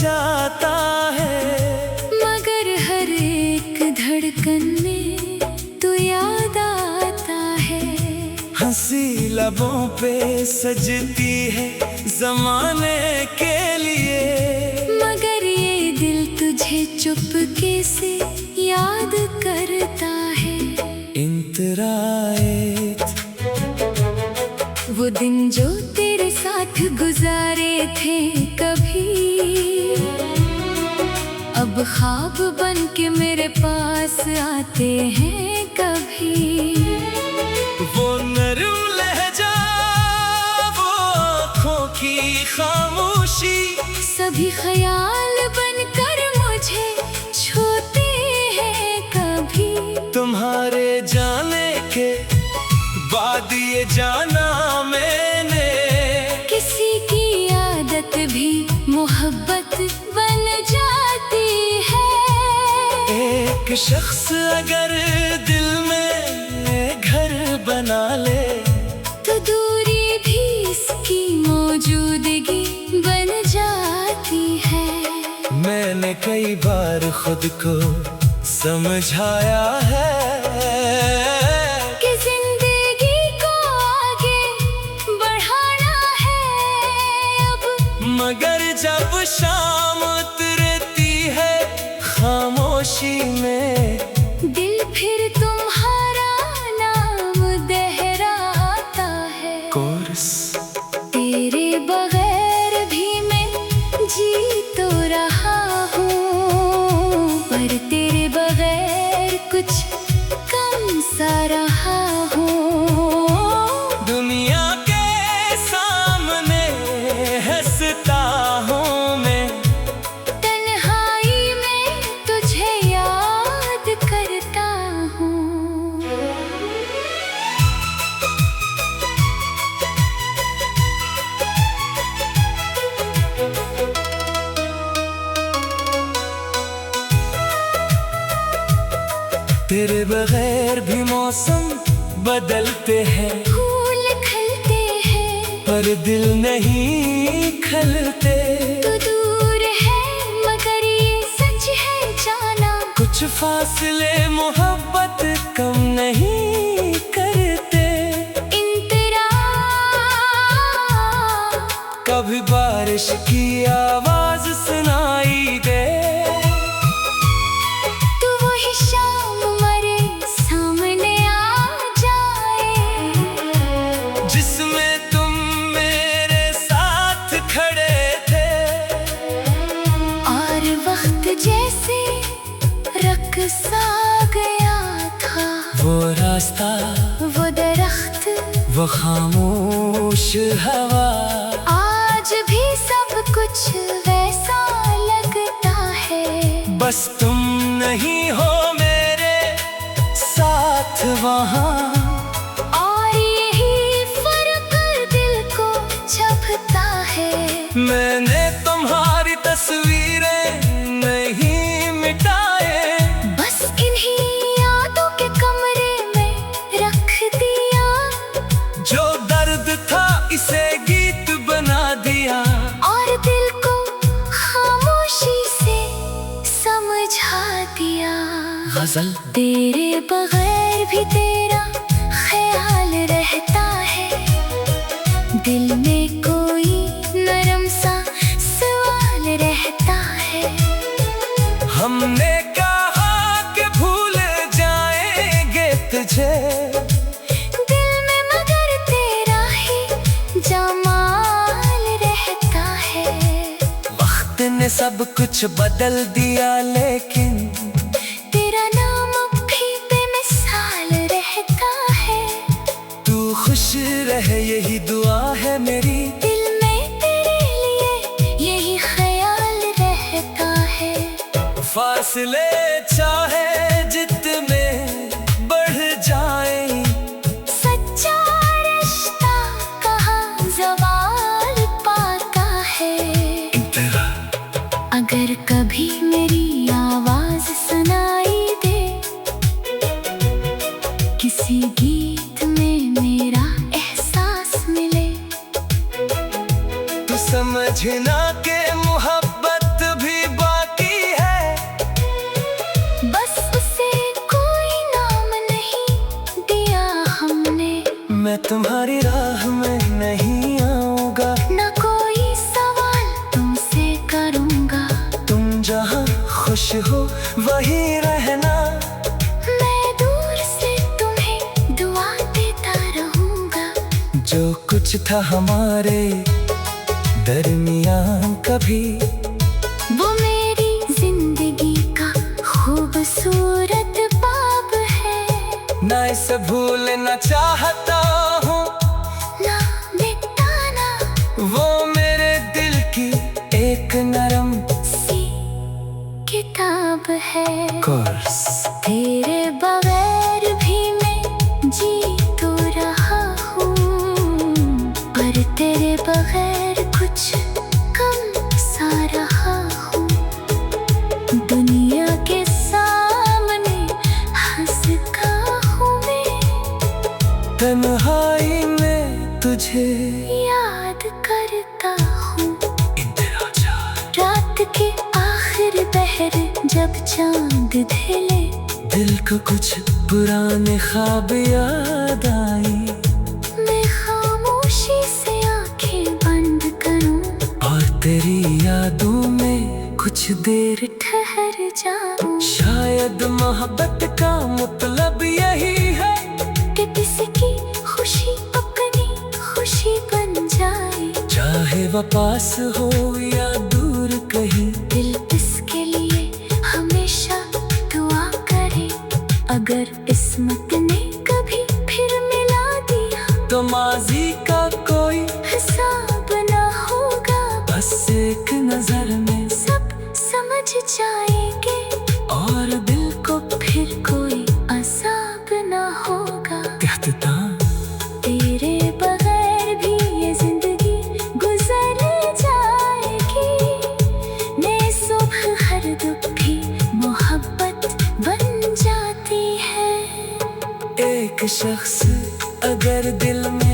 जाता है, मगर हर एक धड़कन में तू याद आता है। हंसी लबों पे सजती है जमाने के लिए, मगर ये दिल तुझे चुपके से याद करता है। इंतराए वो दिन जो तेरे साथ गुजारे थे कभी, अब ख्वाब बन के मेरे पास आते हैं कभी। वो नरम लहजा, वो आँखों की खामोशी, सभी ख्याल बनकर मुझे छूते हैं कभी। तुम्हारे जाने के बाद ये जाना मैंने, किसी की आदत भी मोहब्बत बन जाती है। एक शख्स अगर दिल में घर बना ले, तो दूरी भी इसकी मौजूदगी बन जाती है। मैंने कई बार खुद को समझाया है कि जिंदगी को आगे बढ़ाना है अब, मगर जब शाम उतरती है खामोशी में, दिल फिर तुम्हारा नाम दोहराता है। कोर्स तेरे बगैर भी मैं जी तो रहा हूँ, पर तेरे बगैर कुछ कम सा रहा हूँ। दुनिया के सामने हंसता हूँ मैं, तन्हाई में तुझे याद करता हूँ। तेरे बगैर भी मौसम बदलते हैं, फूल खिलते हैं पर दिल नहीं खलते। तो दूर है मगर ये सच है जाना, कुछ फासले मोहब्बत कम नहीं करते। इंतरा कभी बारिश की आवाज सुनाई दे, तू वही शाम मरे सामने आ जाए, जिसमें तुम मेरे साथ खड़े थे। और वक्त जैसे रक़्सा गया था, वो रास्ता, वो दरख्त, वो खामोश हवा, आज भी सब कुछ वैसा लगता है। बस तुम नहीं हो मेरे साथ वहाँ। और यही फर्क दिल को छपता है। मैंने तुम्हारी तस्वीरें नहीं मिटाए, बस इन्हीं यादों के कमरे में रख दिया, जो दर्द था इसे गीत बना दिया, और दिल को खामोशी से समझा दिया। गजल तेरे बगैर भी तेरा ख्याल रहता है, दिल में कोई नरम सा सवाल रहता है। हमने कहा कि भूल जाएंगे तुझे, दिल में मगर तेरा ही जमाल रहता है। वक्त ने सब कुछ बदल दिया, लेकिन तेरा नाम अब भी बेमिसाल रहता है। तू खुश रहे यही दुआ है मेरी, दिल में तेरे लिए यही ख्याल रहता है। फासले चाहे जितने बढ़ जाए, सच्चा रिश्ता कहाँ ज़वाल पाता है। तेरा अगर कभी मेरी आवाज़ सुनाई दे, किसी गीत में मेरा एहसास मिले, तू समझना के मोहब्बत था हमारे दरमियान कभी। वो मेरी जिंदगी का खूबसूरत बाब है। ना इसे भूलना चाहता हूँ, ना मिटाना। वो मेरे दिल की एक नरम सी किताब है। कोर्स तेरे बगैर भी मैं जी तो रहा हूँ, पर तेरे बगैर कुछ कम सा रहा हूँ। दुनिया के सामने हंसता हूँ मैं, तन्हाई में तुझे याद करता हूँ। रात के आखिर पहर जब चांद ढले, दिल को कुछ पुराने ख्वाब याद आई। मैं खामोशी से आंखें बंद करूं और तेरी यादों में कुछ देर ठहर जाऊं। शायद मोहब्बत का मतलब यही है कि किसी की खुशी अपनी खुशी बन जाए। चाहे वह पास हो या दूर कहीं। दिल इसके लिए हमेशा दुआ करे, अगर किस्मत ने कभी फिर मिला दिया तो माजी का कोई हिसाब ना होगा। बस एक नजर में सब समझ जाएंगे और दिल को फिर कोई अज़ाब ना होगा। कहता तेरे बगैर भी ये जिंदगी गुजर जाएगी। नई सुबह हर दुखी मोहब्बत बन जाती है। एक शख्स अगर दिल में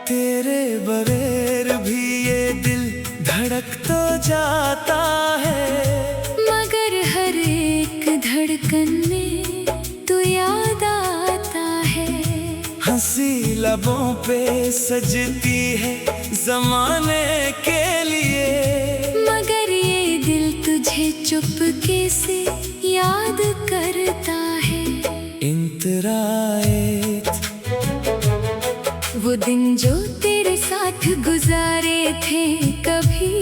तेरे बगैर भी ये दिल धड़क तो जाता है, मगर हर एक धड़कन में तू याद आता है। हंसी लबों पे सजती है जमाने के लिए, मगर ये दिल तुझे चुपके से याद करता है। इंतराए वो दिन जो तेरे साथ गुजारे थे कभी,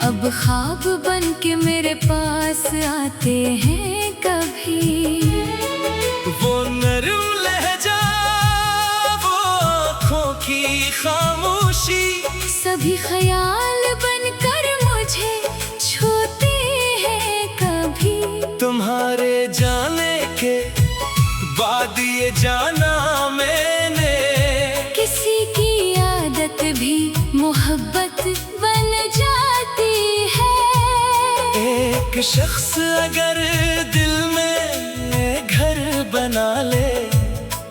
अब ख्वाब बन के मेरे पास आते हैं कभी। वो नरम लहजा, वो आँखों की खामोशी, सभी ख्याल बनकर मुझे छूते हैं कभी। तुम्हारे जाने के बाद ये जाना मैंने, किसी की आदत भी मोहब्बत बन जाती है। एक शख्स अगर दिल में घर बना ले,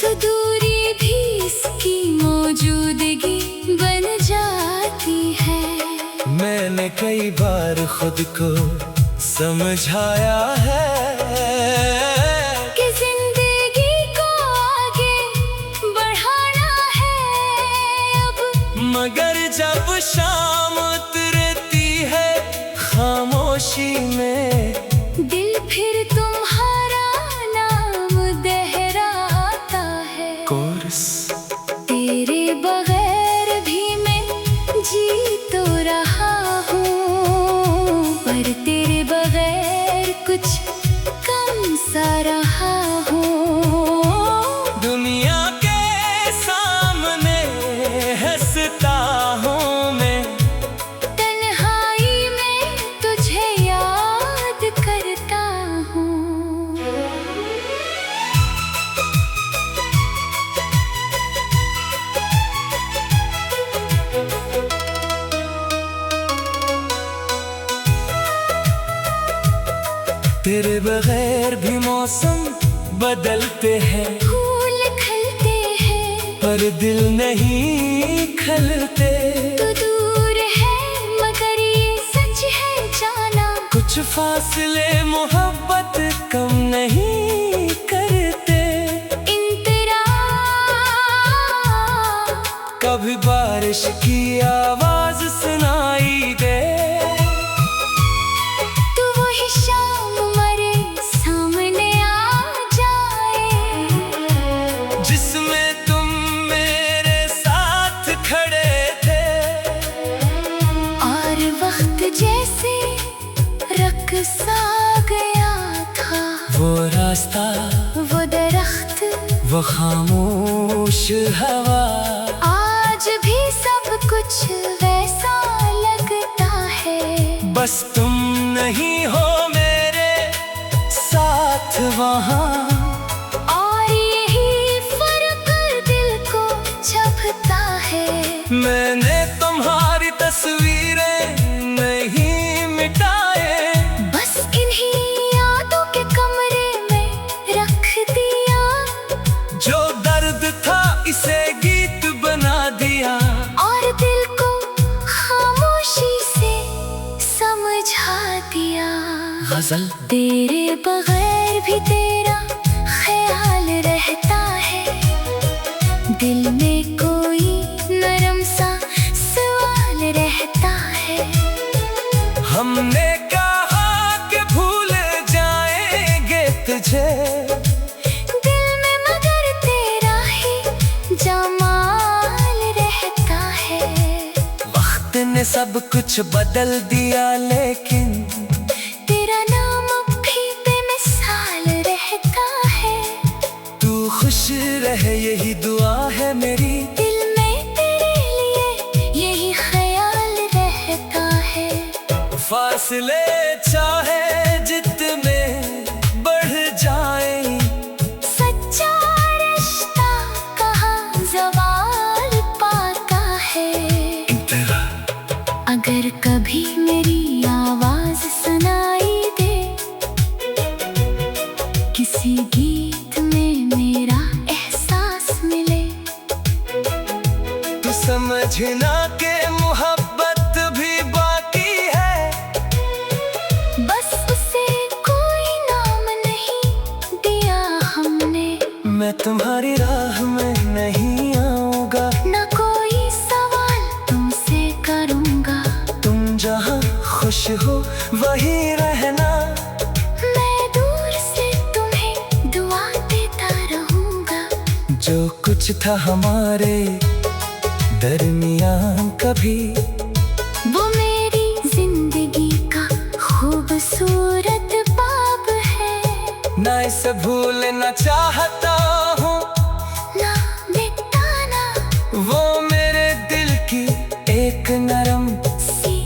तो दूरी भी इसकी मौजूदगी बन जाती है। मैंने कई बार खुद को समझाया है कि जिंदगी को आगे बढ़ाना है अब, मगर जब शाम उतरती है खामोशी में, दिल फिर तुम्हारा नाम दोहराता है। कोर्स तेरे बगैर भी मैं जी तो रहा हूँ, पर तेरे बगैर कुछ कम सा रहा हूँ। दुनिया के सामने हंसता हूँ मैं, तन्हाई में तुझे याद करता हूँ। तेरे बगैर भी मौसम बदलते हैं, फूल खिलते हैं, पर दिल नहीं खलते। तू दूर है मगर ये सच है जाना, कुछ फासले मोहब्बत कम नहीं करते। इंतरा कभी बारिश की आवाज सुनाई दे, तू वही शाम मरे सामने आ जाए, जिसमें तुम मेरे साथ खड़े थे। और वक्त जैसे रख सा गया था, वो रास्ता, वो दरख्त, वो खामोश हवा, आज भी सब कुछ वैसा लगता है। बस तुम नहीं हो मेरे साथ वहाँ। और यही फर्क दिल को छपता है। मैंने तुम्हारी तस्वीरें नहीं मिटाए, बस इन्हीं यादों के कमरे में रख दिया। जो दर्द था इसे गीत बना दिया, और दिल को खामोशी से समझा दिया। गजल तेरे बगैर भी तेरा ख्याल रहता है, दिल में कोई नरम सा सवाल रहता है। हमने कहा कि भूल जाएंगे तुझे, दिल में मगर तेरा ही जमाल रहता है। वक्त ने सब कुछ बदल दिया, लेकिन तेरा नाम अब भी बेमिसाल रहता है। तू खुश रहे यही दुआ है मेरी, दिल में तेरे लिए यही ख्याल रहता है। फासले चाहे जितने बढ़ जाए, सच्चा रिश्ता कहाँ ज़वाल पाता है। तेरा अगर कभी मेरी आवाज सुनाई दे, किसी गीत में मेरा एहसास मिले, तू समझना के मोहब्बत भी बाकी है। बस उसे कोई नाम नहीं दिया हमने। मैं तुम्हारी राह में नहीं आऊंगा, ना कोई सवाल तुमसे करूंगा। तुम जहाँ खुश हो वहीं रहना। मैं दूर से तुम्हें दुआ देता रहूंगा। जो कुछ था हमारे दरमियान कभी, वो मेरी जिंदगी का खूबसूरत बाब है। ना इसे भूलना चाहता हूँ, ना मिटाना वो मेरे दिल की एक नरम सी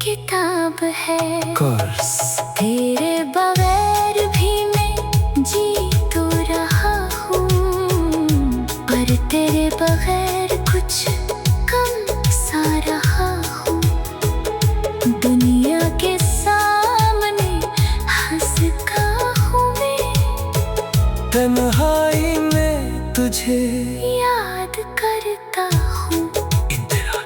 किताब है। कोर्स। तेरे बगैर भी मैं जी तो रहा हूँ, पर तेरे बगैर कुछ कम सा रहा हूँ। दुनिया के सामने हंस का हूँ मैं, तन्हाई में तुझे याद करता हूँ। इंदिरा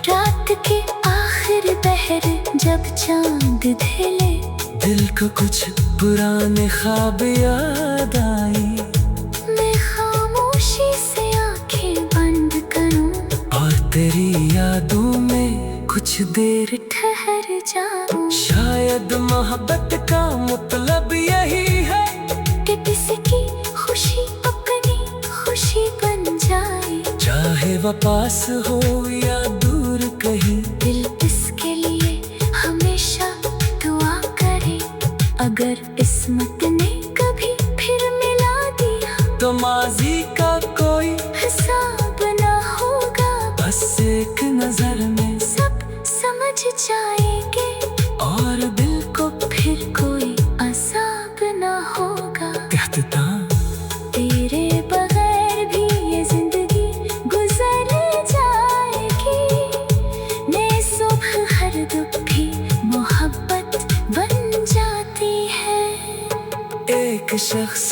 रात के आखिर पहर जब चांद ढले, दिल को कुछ पुराने ख्वाब याद आई, मैं खामोशी से आंखें बंद करूं और तेरी यादों में कुछ देर ठहर जाऊं। शायद मोहब्बत का मतलब यही है कि किसी की खुशी अपनी खुशी बन जाए, चाहे वह पास हो या दूर कहीं। दिल इसके लिए हमेशा दुआ करे, अगर किस्मत ने कभी फिर मिला दिया तो माजी का कोई हिसाब ना होगा। बस एक नजर में सब समझ जाएंगे और दिल को फिर कोई अजाब ना होगा। कहता तेरे बगैर भी ये जिंदगी गुजर जाएगी। नई सुबह हर दुख भी मोहब्बत बन जाती है। एक शख्स